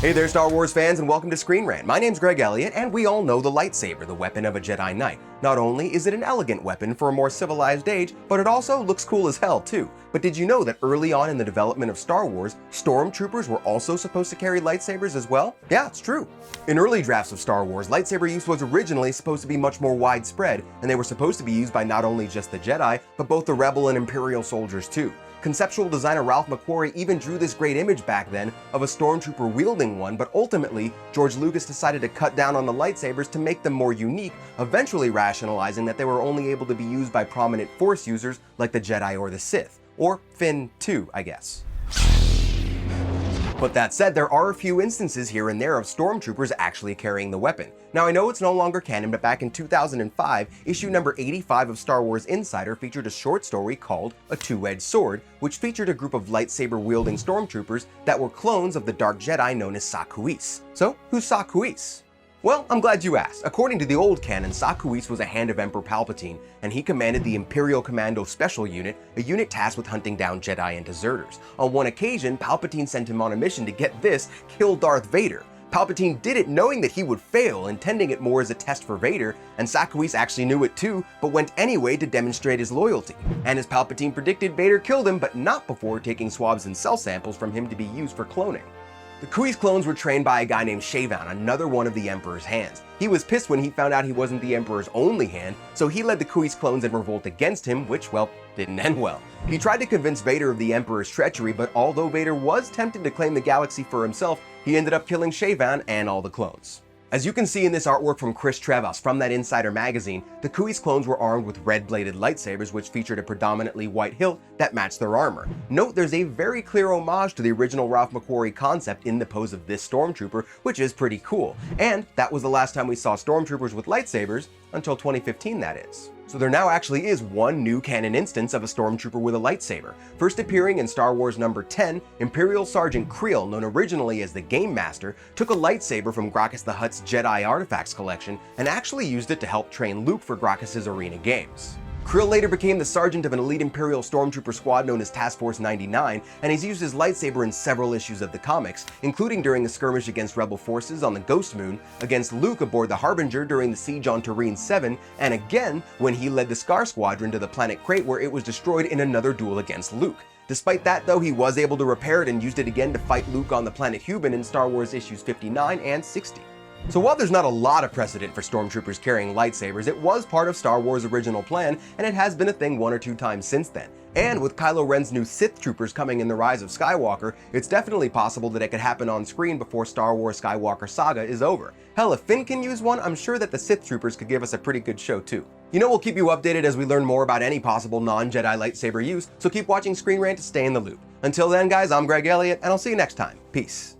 Hey there, Star Wars fans, and welcome to Screen Rant. My name's Greg Elliott, and we all know the lightsaber, the weapon of a Jedi Knight. Not only is it an elegant weapon for a more civilized age, but it also looks cool as hell, too. But did you know that early on in the development of Star Wars, Stormtroopers were also supposed to carry lightsabers as well? Yeah, it's true. In early drafts of Star Wars, lightsaber use was originally supposed to be much more widespread, and they were supposed to be used by not only just the Jedi, but both the Rebel and Imperial soldiers too. Conceptual designer Ralph McQuarrie even drew this great image back then of a stormtrooper wielding one, but ultimately, George Lucas decided to cut down on the lightsabers to make them more unique, eventually rationalizing that they were only able to be used by prominent Force users like the Jedi or the Sith. Or Finn too, I guess. But that said, there are a few instances here and there of stormtroopers actually carrying the weapon. Now I know it's no longer canon, but back in 2005, issue number 85 of Star Wars Insider featured a short story called A Two-Edged Sword, which featured a group of lightsaber-wielding stormtroopers that were clones of the Dark Jedi known as Sakuis. So, who's Sakuis? Well, I'm glad you asked. According to the old canon, Sakuis was a hand of Emperor Palpatine, and he commanded the Imperial Commando Special Unit, a unit tasked with hunting down Jedi and deserters. On one occasion, Palpatine sent him on a mission to get this, kill Darth Vader. Palpatine did it knowing that he would fail, intending it more as a test for Vader, and Sakuis actually knew it too, but went anyway to demonstrate his loyalty. And as Palpatine predicted, Vader killed him, but not before taking swabs and cell samples from him to be used for cloning. The Kuis clones were trained by a guy named Shavan, another one of the Emperor's hands. He was pissed when he found out he wasn't the Emperor's only hand, so he led the Kuis clones in revolt against him, which, well, didn't end well. He tried to convince Vader of the Emperor's treachery, but although Vader was tempted to claim the galaxy for himself, he ended up killing Shavan and all the clones. As you can see in this artwork from Chris Trevas from that Insider magazine, the Kuis clones were armed with red-bladed lightsabers which featured a predominantly white hilt that matched their armor. Note there's a very clear homage to the original Ralph McQuarrie concept in the pose of this stormtrooper, which is pretty cool. And that was the last time we saw stormtroopers with lightsabers, until 2015 that is. So there now actually is one new canon instance of a stormtrooper with a lightsaber. First appearing in Star Wars number 10, Imperial Sergeant Creel, known originally as the Game Master, took a lightsaber from Gracchus the Hutt's Jedi Artifacts collection and actually used it to help train Luke for Gracchus's arena games. Creel later became the sergeant of an elite Imperial Stormtrooper squad known as Task Force 99, and he's used his lightsaber in several issues of the comics, including during a skirmish against Rebel forces on the Ghost Moon, against Luke aboard the Harbinger during the siege on Tureen 7, and again when he led the Scar Squadron to the planet Crate where it was destroyed in another duel against Luke. Despite that though, he was able to repair it and used it again to fight Luke on the planet Huban in Star Wars issues 59 and 60. So while there's not a lot of precedent for stormtroopers carrying lightsabers, it was part of Star Wars' original plan, and it has been a thing one or two times since then. And with Kylo Ren's new Sith Troopers coming in The Rise of Skywalker, it's definitely possible that it could happen on screen before Star Wars Skywalker Saga is over. Hell, if Finn can use one, I'm sure that the Sith Troopers could give us a pretty good show too. You know, we'll keep you updated as we learn more about any possible non-Jedi lightsaber use, so keep watching Screen Rant to stay in the loop. Until then guys, I'm Greg Elliott, and I'll see you next time. Peace.